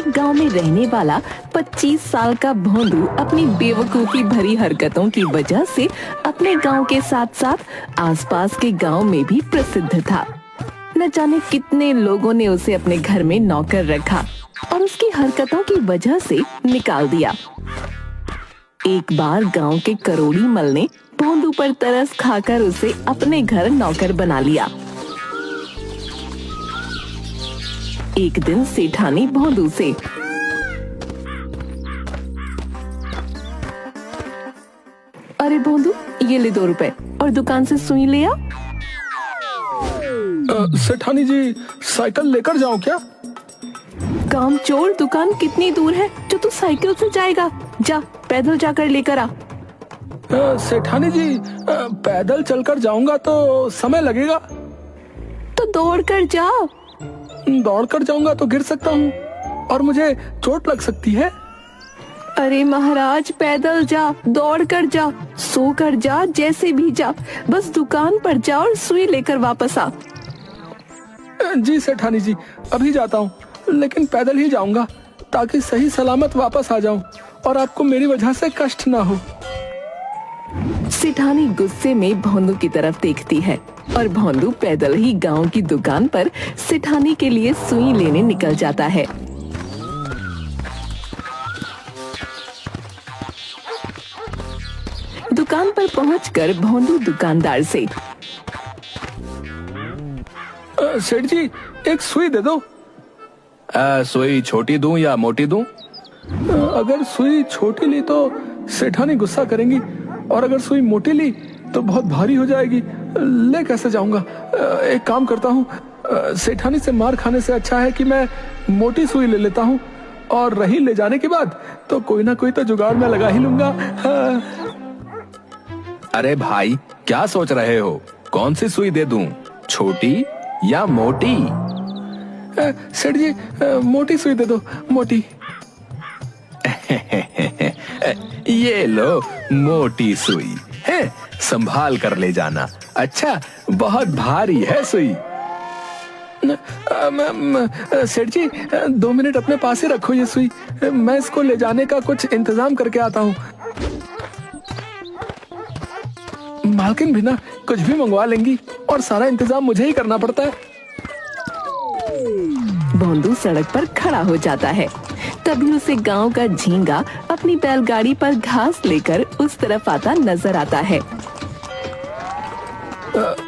एक गांव में रहने वाला 25 साल का भोंदू अपनी बेवकूफी भरी हरकतों की वजह से अपने गांव के साथ साथ आसपास के गांव में भी प्रसिद्ध था। न जाने कितने लोगों ने उसे अपने घर में नौकर रखा और उसकी हरकतों की वजह से निकाल दिया। एक बार गांव के करोड़ी मल ने भोंदू पर तरस खाकर उसे अपने घर नौकर बना लिया। एक दिन सेठानी भोंदू से, अरे भोंदू, ये ले 2 रुपए और दुकान से सुई ले आ। सेठानी जी, साइकिल लेकर जाऊं क्या? कामचोर, दुकान कितनी दूर है जो तू साइकिल से जाएगा? जा, पैदल जाकर लेकर आ। सेठानी जी, पैदल चलकर जाऊंगा तो समय लगेगा। तो दौड़ कर जा। दौड़कर जाऊंगा तो गिर सकता हूँ और मुझे चोट लग सकती है। अरे महाराज, पैदल जा, दौड़ कर जा, सो कर जा, जैसे भी जा, बस दुकान पर जा और सुई लेकर वापस आ। जी सेठानी जी, अभी जाता हूँ, लेकिन पैदल ही जाऊंगा ताकि सही सलामत वापस आ जाऊं और आपको मेरी वजह से कष्ट ना हो। सेठानी गुस्से में भोंदू की तरफ देखती है और भोंदू पैदल ही गांव की दुकान पर सेठानी के लिए सुई लेने निकल जाता है। दुकान पर पहुंचकर भोंदू दुकानदार से, सेठ जी, एक सुई दे दो। सुई छोटी दूं या मोटी दूं? अगर सुई छोटी ली तो सेठानी गुस्सा करेंगी और अगर सुई मोटी ली तो बहुत भारी हो जाएगी। ले कैसे जाऊंगा? एक काम करता हूँ, सेठानी से मार खाने से अच्छा है कि मैं मोटी सुई ले लेता हूँ और रही ले जाने के बाद तो कोई ना कोई तो जुगाड़ में लगा ही लूंगा। अरे भाई, क्या सोच रहे हो? कौन सी सुई दे दूं, छोटी या मोटी? सेठ जी, मोटी सुई दे दो, मोटी। ये लो मोटी सुई है, संभाल कर ले जाना। अच्छा, बहुत भारी है सुई। सेठ जी, 2 मिनट अपने पास ही रखो ये सुई, मैं इसको ले जाने का कुछ इंतजाम करके आता हूँ। मालकिन भी ना कुछ भी मंगवा लेंगी और सारा इंतजाम मुझे ही करना पड़ता है। भोंदू सड़क पर खड़ा हो जाता है। तभी उसे गांव का झींगा अपनी बैलगाड़ी पर घास लेकर उस तरफ आता नजर आता है।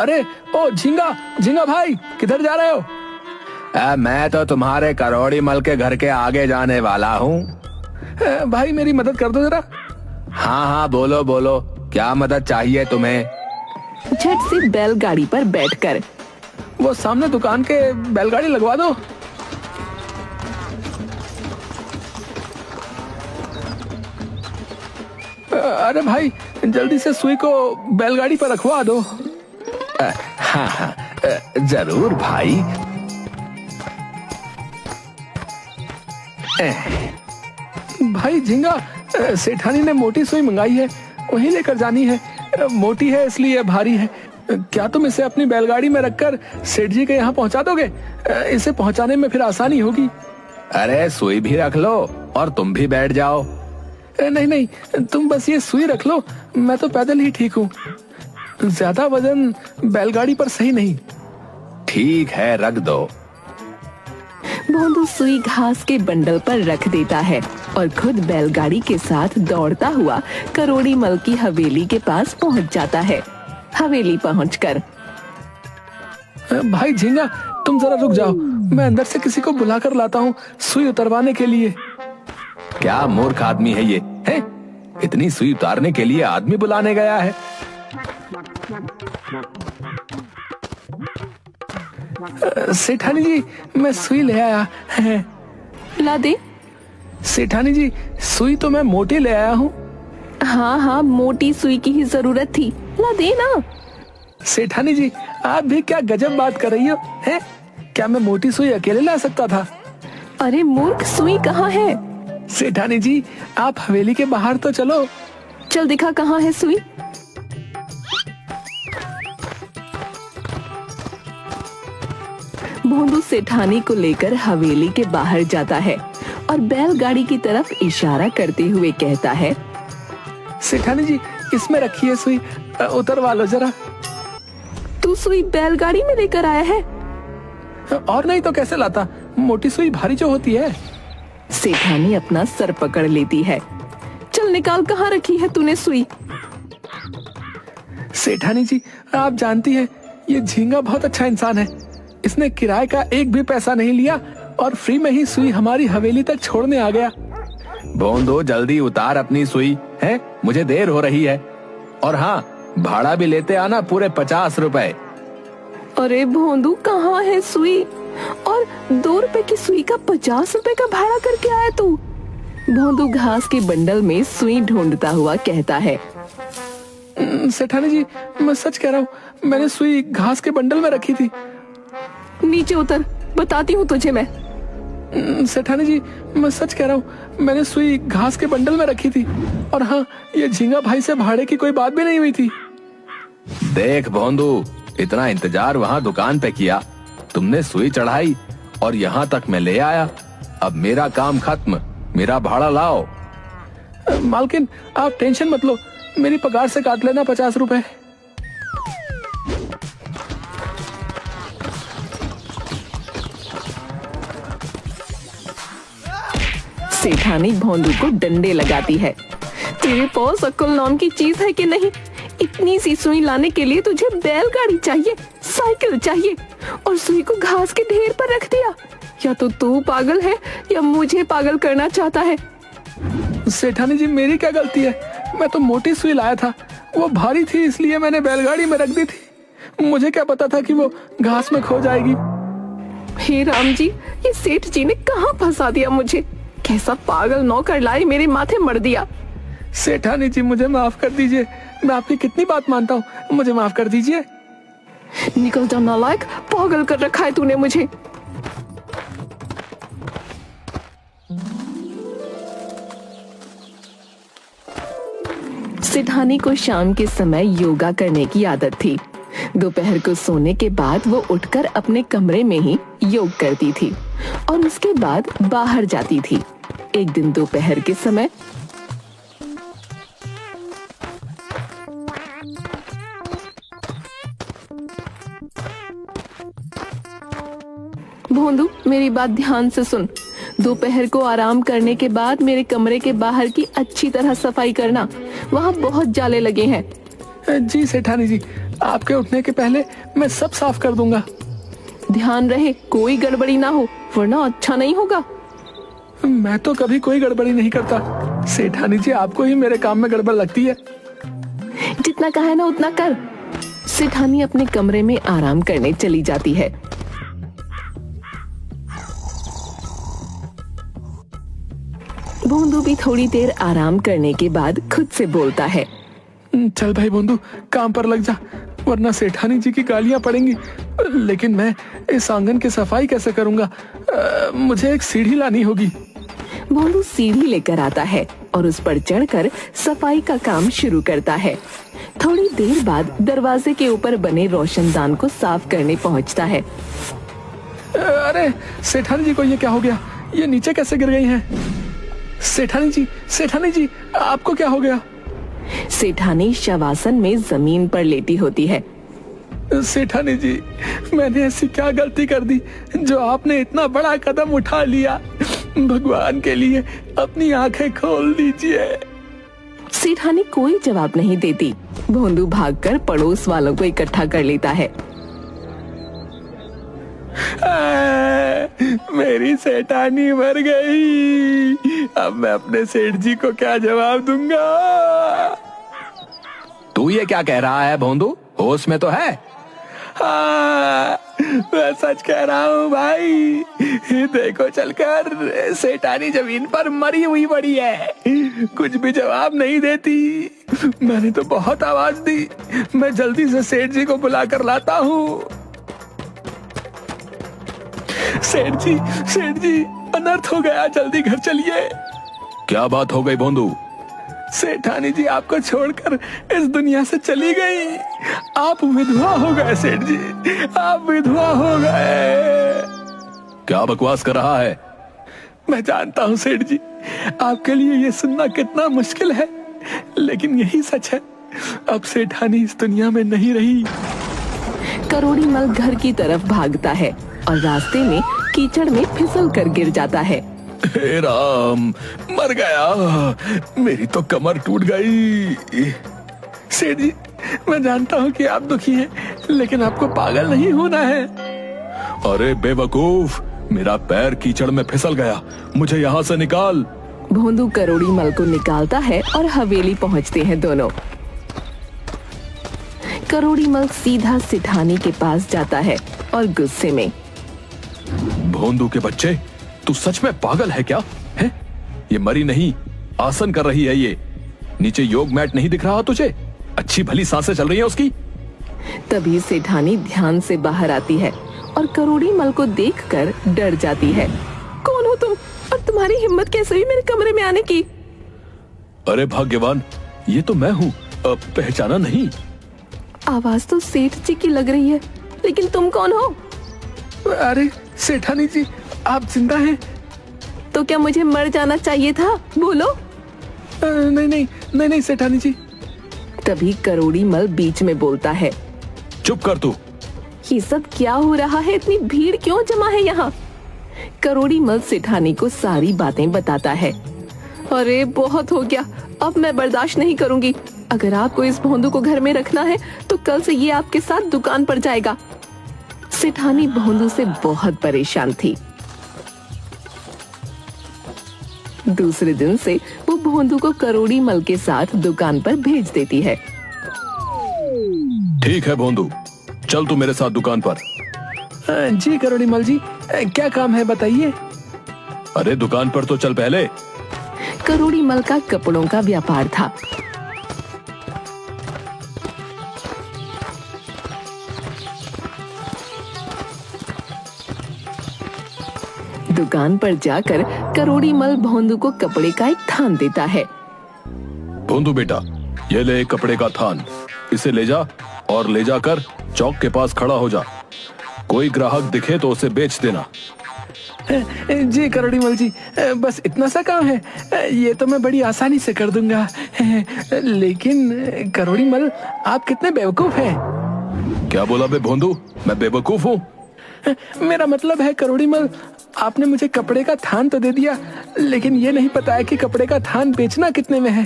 अरे ओ झींगा, झींगा भाई, किधर जा रहे हो? मैं तो तुम्हारे करोड़ी मल के घर के आगे जाने वाला हूँ। भाई मेरी मदद कर दो जरा। हाँ हाँ, बोलो बोलो, क्या मदद चाहिए तुम्हें? झट से बैलगाड़ी पर बैठकर, वो सामने दुकान के बैलगाड़ी लगवा दो। अरे भाई, जल्दी से सुई को बैलगाड़ी पर रखवा दो। हाँ हाँ, जरूर भाई। भाई झींगा, सेठानी ने मोटी सुई मंगाई है, वही लेकर जानी है। मोटी है इसलिए भारी है। क्या तुम इसे अपनी बैलगाड़ी में रखकर सेठ जी के यहाँ पहुँचा दोगे? इसे पहुँचाने में फिर आसानी होगी। अरे सुई भी रख लो और तुम भी बैठ जाओ। नहीं नहीं, तुम बस ये सुई रख लो, मैं तो पैदल ही ठीक हूँ। ज्यादा वजन बैलगाड़ी पर सही नहीं। ठीक है, रख दो। भोंदू सुई घास के बंडल पर रख देता है और खुद बैलगाड़ी के साथ दौड़ता हुआ करोड़ी मल की हवेली के पास पहुंच जाता है। हवेली पहुंचकर, भाई झींगा, तुम जरा रुक जाओ, मैं अंदर से किसी को बुलाकर लाता हूँ सुई उतरवाने के लिए। क्या मूर्ख आदमी है ये, है? इतनी सुई उतारने के लिए आदमी बुलाने गया है? सेठानी जी, मैं सुई ले आया है। ला दे। सेठानी जी, सुई तो मैं मोटी ले आया हूँ। हाँ हाँ, मोटी सुई की ही जरूरत थी, ला दे ना। सेठानी जी, आप भी क्या गजब बात कर रही हो, हैं? क्या मैं मोटी सुई अकेले ला सकता था? अरे मूर्ख, सुई कहाँ है? सेठानी जी, आप हवेली के बाहर तो चलो। चल दिखा, कहाँ है सुई? भोंदू सेठानी को लेकर हवेली के बाहर जाता है और बैलगाड़ी की तरफ इशारा करते हुए कहता है, सेठानी जी, इसमें रखिए सुई, उतरवा लो जरा। तू सुई बैलगाड़ी में लेकर आया है? और नहीं तो कैसे लाता, मोटी सुई भारी जो होती है। सेठानी अपना सर पकड़ लेती है। चल निकाल, कहाँ रखी है तूने सुई? सेठानी जी, आप जानती हैं ये झींगा बहुत अच्छा इंसान है। इसने किराए का एक भी पैसा नहीं लिया और फ्री में ही सुई हमारी हवेली तक छोड़ने आ गया। भोंदू, जल्दी उतार अपनी सुई, है मुझे देर हो रही है। और हाँ, भाड़ा भी लेते आना, पूरे 50 रुपए। अरे भोंदू, कहाँ है सुई? और 2 रुपए की सुई का 50 रुपए का भाड़ा करके आया तू? भोंदू घास के बंडल में सुई ढूंढता हुआ कहता है, सेठानी जी, मैं सच कह रहा हूँ, मैंने सुई घास के बंडल में रखी थी। नीचे उतर, बताती हूँ तुझे मैं। सेठानी जी, मैं सच कह रहा हूँ, मैंने सुई घास के बंडल में रखी थी। और हाँ, ये झींगा भाई से भाड़े की कोई बात भी नहीं हुई थी। देख भोंदू, इतना इंतजार वहाँ दुकान पे किया, तुमने सुई चढ़ाई और यहाँ तक मैं ले आया। अब मेरा काम खत्म, मेरा भाड़ा लाओ। मालकिन, आप टेंशन मत लो, मेरी पगार से काट लेना 50 रुपए। सेठानी भोंदू को डंडे लगाती है। तेरे पास अक्ल नाम की चीज है कि नहीं? इतनी सी सुई लाने के लिए तुझे बैलगाड़ी चाहिए, साइकिल चाहिए, और सुई को घास के ढेर पर रख दिया। या तो तू पागल है या मुझे पागल करना चाहता है। सेठानी जी, मेरी क्या गलती है? मैं तो मोटी सुई लाया था, वो भारी थी इसलिए मैंने बैलगाड़ी में रख दी थी। मुझे क्या पता था कि वो घास में खो जाएगी। हे राम जी, ये सेठ जी ने कहाँ फंसा दिया मुझे? कैसा पागल नौकर लाई मेरे माथे मर दिया। सेठानी जी, मुझे माफ कर दीजिए, मैं आपकी कितनी बात मानता हूँ, मुझे माफ कर दीजिए। निकल जा नालायक, पागल कर रखा है तूने मुझे। सेठानी को शाम के समय योगा करने की आदत थी। दोपहर को सोने के बाद वो उठकर अपने कमरे में ही योग करती थी और उसके बाद बाहर जाती थी। एक दिन दोपहर के समय भोंदू, मेरी बात ध्यान से सुन। दोपहर को आराम करने के बाद मेरे कमरे के बाहर की अच्छी तरह सफाई करना, वहाँ बहुत जाले लगे हैं। जी सेठानी जी, आपके उठने के पहले मैं सब साफ कर दूंगा। ध्यान रहे कोई गड़बड़ी ना हो, वरना अच्छा नहीं होगा। मैं तो कभी कोई गड़बड़ी नहीं करता। सेठानी जी, आपको ही मेरे काम में गड़बड़ लगती है। जितना कहा है ना उतना कर। सेठानी अपने कमरे में आराम करने चली जाती है। भोंदू भी थोड़ी देर आराम करने के बाद खुद से बोलता है, चल भाई भोंदू, काम पर लग जा, वरना सेठानी जी की गालियां पड़ेंगी। लेकिन मैं इस आंगन की सफाई कैसे करूंगा? मुझे एक सीढ़ी लानी होगी। भोंदू सीढ़ी लेकर आता है और उस पर चढ़कर सफाई का काम शुरू करता है। थोड़ी देर बाद दरवाजे के ऊपर बने रोशनदान को साफ करने पहुंचता है। अरे सेठानी जी को ये क्या हो गया? ये नीचे कैसे गिर गई हैं? सेठानी जी, आपको क्या हो गया? सेठानी शवासन में जमीन पर लेटी होती है। सेठानी जी, मैंने ऐसी क्या गलती कर दी जो आपने इतना बड़ा कदम उठा लिया? भगवान के लिए अपनी आंखें खोल दीजिए। सेठानी कोई जवाब नहीं देती। भोंदू भागकर पड़ोस वालों को इकट्ठा कर लेता है। मेरी सेठानी मर गई, अब मैं अपने सेठ जी को क्या जवाब दूंगा? तू ये क्या कह रहा है भोंदू? होश में तो है? हाँ, मैं सच कह रहा हूँ भाई। देखो चलकर, सेठानी जमीन पर मरी हुई पड़ी है, कुछ भी जवाब नहीं देती। मैंने तो बहुत आवाज दी, मैं जल्दी से सेठ जी को बुला कर लाता हूँ। सेठ जी, अनर्थ हो गया, जल्दी घर चलिए। क्या बात हो गई भोंदू? सेठानी जी आपको छोड़कर इस दुनिया से चली गई। आप विधवा हो गए सेठ जी, आप विधवा हो गए। क्या बकवास कर रहा है? मैं जानता हूँ सेठ जी, आपके लिए ये सुनना कितना मुश्किल है, लेकिन यही सच है। अब सेठानी इस दुनिया में नहीं रही। करोड़ी मल घर की तरफ भागता है और रास्ते में कीचड़ में फिसल कर गिर जाता है। हे राम, मर गया, मेरी तो कमर टूट गई। सेठ जी, मैं जानता हूँ कि आप दुखी हैं, लेकिन आपको पागल नहीं होना है। अरे बेवकूफ, मेरा पैर कीचड़ में फिसल गया, मुझे यहाँ से निकाल। भोंदू करोड़ी मल को निकालता है और हवेली पहुँचते हैं दोनों। करोड़ी मल सीधा सेठानी के पास जाता है और गुस्से में, भोंदू के बच्चे, तू सच में पागल है क्या? है? ये मरी नहीं, आसन कर रही है। ये नीचे योग मैट नहीं दिख रहा तुझे? अच्छी भली सांसें चल रही हैं उसकी। तभी सेठानी ध्यान से बाहर आती है और करोड़ी मल को देखकर डर जाती है। कौन हो तुम और तुम्हारी हिम्मत कैसे हुई मेरे कमरे में आने की? अरे भाग्यवान, ये तो मैं हूँ, पहचाना नहीं? आवाज तो सेठ जी की लग रही है, लेकिन तुम कौन हो? अरे सेठानी जी, आप जिंदा हैं? तो क्या मुझे मर जाना चाहिए था? बोलो। नहीं नहीं नहीं नहीं सेठानी जी। तभी करोड़ी मल बीच में बोलता है, चुप कर तू। ये सब क्या हो रहा है? इतनी भीड़ क्यों जमा है यहाँ? करोड़ी मल सेठानी को सारी बातें बताता है। अरे बहुत हो गया, अब मैं बर्दाश्त नहीं करूंगी। अगर आपको इस भोंदू को घर में रखना है तो कल से ये आपके साथ दुकान पर जाएगा। सेठानी भोंदू से बहुत परेशान थी। दूसरे दिन से वो भोंदू को करोड़ी मल के साथ दुकान पर भेज देती है। ठीक है भोंदू, चल तू मेरे साथ दुकान पर। जी करोड़ी मल जी, क्या काम है बताइए। अरे दुकान पर तो चल पहले। करोड़ी मल का कपड़ों का व्यापार था। दुकान पर जाकर करोड़ी मल भोंदू को कपड़े का एक थान देता है। भोंदू बेटा, ये ले एक कपड़े का थान, इसे ले जा और ले जाकर चौक के पास खड़ा हो जा। कोई ग्राहक दिखे तो उसे बेच देना। जी करोड़ी मल जी, बस इतना सा काम है, ये तो मैं बड़ी आसानी से कर दूंगा। लेकिन करोड़ी मल, आप कितने बेवकूफ हैं। क्या बोला बे भोंदू, मैं बेवकूफ हूँ? मेरा मतलब है करोड़ी मल, आपने मुझे कपड़े का थान तो दे दिया, लेकिन ये नहीं पता है कि कपड़े का थान बेचना कितने में है।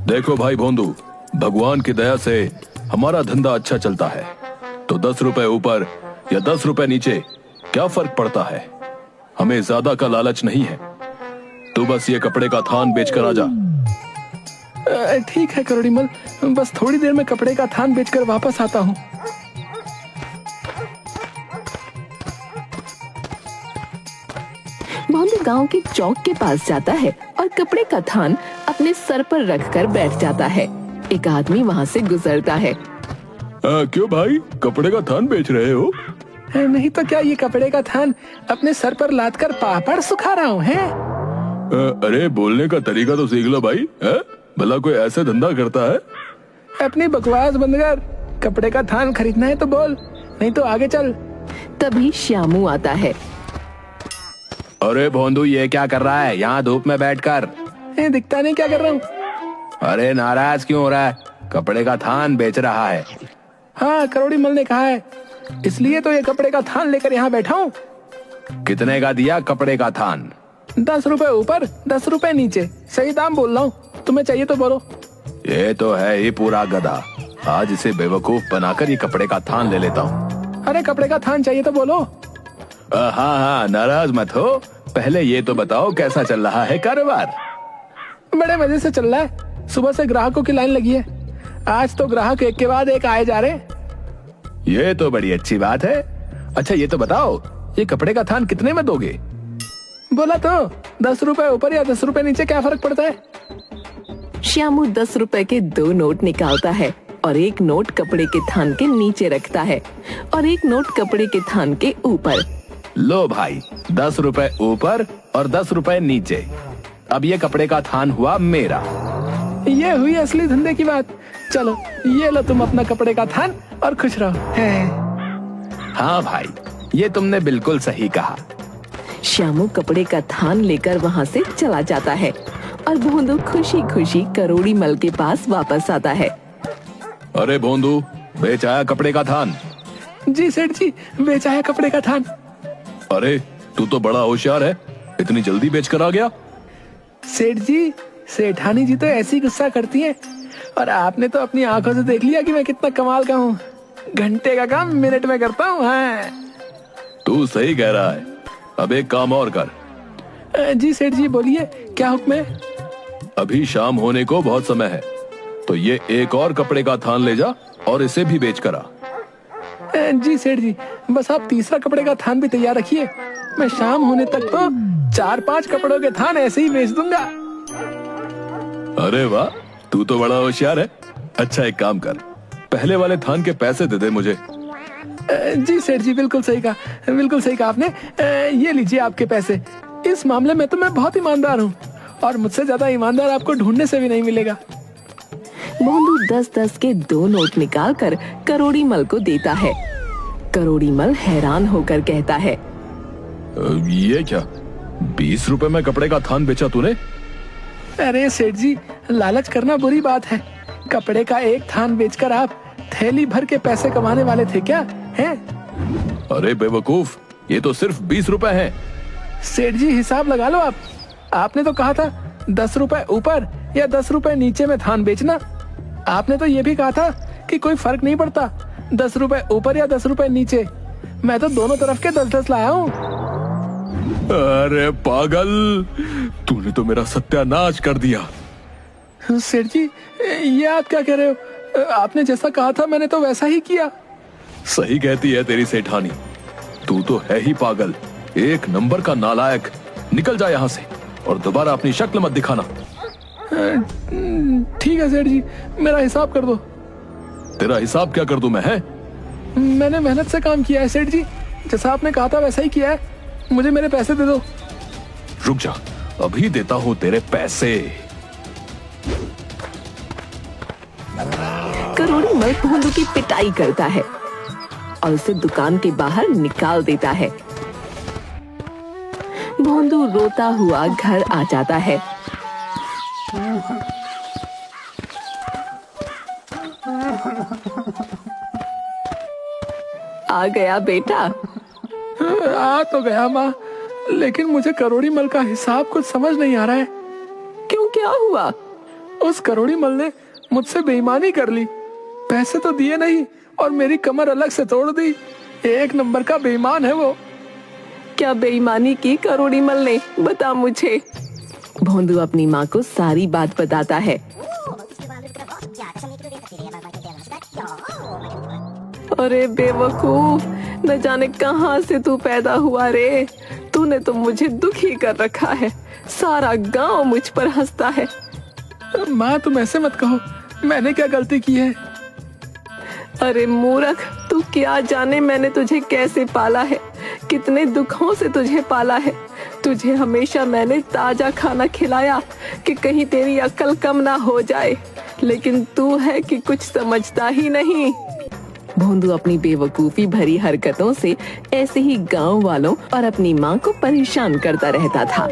देखो भाई भोंदू, भगवान की दया से हमारा धंधा अच्छा चलता है, तो 10 रुपए ऊपर या 10 रुपए नीचे क्या फर्क पड़ता है? हमें ज्यादा का लालच नहीं है। तू बस ये कपड़े का थान बेचकर आ जा। ठीक है करोड़ी मल, बस थोड़ी देर में कपड़े का थान बेचकर वापस आता हूँ। भोंदू गांव के चौक के पास जाता है और कपड़े का थान अपने सर पर रखकर बैठ जाता है। एक आदमी वहाँ से गुजरता है। क्यों भाई, कपड़े का थान बेच रहे हो? नहीं तो क्या, ये कपड़े का थान अपने सर पर लाद कर पापड़ सुखा रहा हूँ। है अरे बोलने का तरीका तो सीख लो भाई, भला कोई ऐसे धंधा करता है? अपनी बकवास बंद कर, कपड़े का थान खरीदना है तो बोल, नहीं तो आगे चल। तभी श्यामू आता है। अरे भोंदू, ये क्या कर रहा है यहाँ धूप में बैठकर? दिखता नहीं क्या कर रहा हूँ। अरे नाराज क्यों हो रहा है? कपड़े का थान बेच रहा है। हाँ, करोड़ी मल ने कहा है, इसलिए तो ये कपड़े का थान लेकर यहाँ बैठा हूँ। कितने का दिया कपड़े का थान? 10 रुपए ऊपर 10 रुपए नीचे, सही दाम बोल रहा हूँ। तुम्हें चाहिए तो बोलो। ये तो है ही पूरा गधा, आज इसे बेवकूफ बनाकर ये कपड़े का थान ले लेता हूँ। अरे कपड़े का थान चाहिए तो बोलो। हाँ हाँ, नाराज मत हो, पहले ये तो बताओ कैसा चल रहा है कारोबार? बड़े मजे से चल रहा है, सुबह से ग्राहकों की लाइन लगी है। आज तो ग्राहक एक के बाद एक आए जा रहे। ये तो बड़ी अच्छी बात है। अच्छा ये तो बताओ, ये कपड़े का थान कितने में दोगे? बोला तो 10 रुपए ऊपर या 10 रुपए नीचे, क्या फर्क पड़ता है? श्यामू 10 रुपए के 2 नोट निकालता है और एक नोट कपड़े के थान के नीचे रखता है और एक नोट कपड़े के थान के ऊपर। लो भाई, 10 रुपए ऊपर और 10 रुपए नीचे। अब ये कपड़े का थान हुआ मेरा। ये हुई असली धंधे की बात। चलो ये लो तुम अपना कपड़े का थान और खुश रहो। हाँ भाई, ये तुमने बिल्कुल सही कहा। श्यामू कपड़े का थान लेकर वहाँ से चला जाता है और भोंदू खुशी खुशी करोड़ी मल के पास वापस आता है। अरे भोंदू, बेच आया कपड़े का थान? जी सेठ जी, बेच आया कपड़े का थान। अरे तू तो बड़ा होशियार है, इतनी जल्दी बेच कर आ गया। सेठ जी, सेठानी जी तो ऐसी गुस्सा करती हैं, और आपने तो अपनी आंखों से देख लिया कि मैं कितना कमाल का हूँ। घंटे का काम मिनट में करता हूँ। हाँ। तू सही कह रहा है। अब एक काम और कर। जी सेठ जी, बोलिए, क्या हुक्म है? अभी शाम होने को बहुत समय है, तो ये एक और कपड़े का थान ले जा और इसे भी बेच कर आ। जी सेठ जी, बस आप तीसरा कपड़े का थान भी तैयार रखिए। मैं शाम होने तक तो 4-5 कपड़ों के थान ऐसे ही बेच दूंगा। अरे वाह, तू तो बड़ा होशियार है। अच्छा एक काम कर, पहले वाले थान के पैसे दे दे मुझे। जी सेठ जी, बिल्कुल सही कहा आपने। ये लीजिए आपके पैसे। इस मामले में तो मैं बहुत ईमानदार हूँ, और मुझसे ज्यादा ईमानदार आपको ढूंढने से भी नहीं मिलेगा। भोंदू 10-10 के 2 नोट निकाल कर करोड़ी मल को देता है। करोड़ी मल हैरान होकर कहता है, ये क्या, 20 रुपए में कपड़े का थान बेचा तूने? अरे सेठ जी, लालच करना बुरी बात है। कपड़े का एक थान बेचकर आप थैली भर के पैसे कमाने वाले थे क्या? हैं? अरे बेवकूफ, ये तो सिर्फ 20 रुपए हैं। सेठ जी, हिसाब लगा लो आप। आपने तो कहा था 10 रुपए ऊपर या 10 रुपए नीचे में थान बेचना। आपने तो ये भी कहा था कि कोई फर्क नहीं पड़ता 10 रुपए ऊपर या 10 रुपए नीचे। मैं तो दोनों तरफ के 10-10 लाया हूँ। अरे पागल, तूने तो मेरा सत्यानाश कर दिया। सेठ जी, ये आप क्या कह रहे हो? आपने जैसा कहा था मैंने तो वैसा ही किया। सही कहती है तेरी सेठानी, तू तो है ही पागल, एक नंबर का नालायक। निकल जा यहाँ से और दोबारा अपनी शक्ल मत दिखाना। ठीक है सेठ जी, मेरा हिसाब कर दो। तेरा हिसाब क्या कर दूं मैं? है, मैंने मेहनत से काम किया है सेठ जी, जैसा आपने कहा था वैसा ही किया है। मुझे मेरे पैसे दे दो। रुक जा, अभी देता हूं तेरे पैसे। करोड़ी मल भोंदू की पिटाई करता है और उसे दुकान के बाहर निकाल देता है। भोंदू रोता हुआ घर आ जाता है। आ गया बेटा? आ तो गया माँ, लेकिन मुझे करोड़ी मल का हिसाब कुछ समझ नहीं आ रहा है। क्यों, क्या हुआ? उस करोड़ी मल ने मुझसे बेईमानी कर ली। पैसे तो दिए नहीं और मेरी कमर अलग से तोड़ दी। एक नंबर का बेईमान है वो। क्या बेईमानी की करोड़ी मल ने? बता मुझे। भोंदू अपनी माँ को सारी बात बताता है। अरे बेवकूफ, न जाने कहाँ से तू पैदा हुआ रे। तूने तो मुझे दुखी कर रखा है। सारा गांव मुझ पर हंसता है। माँ, तुम ऐसे मत कहो, मैंने क्या गलती की है? अरे मूर्ख, तू क्या जाने मैंने तुझे कैसे पाला है, कितने दुखों से तुझे पाला है। तुझे हमेशा मैंने ताजा खाना खिलाया कि कहीं तेरी अक्ल कम ना हो जाए, लेकिन तू है कि कुछ समझता ही नहीं। भोंदू अपनी बेवकूफी भरी हरकतों से ऐसे ही गांव वालों और अपनी माँ को परेशान करता रहता था।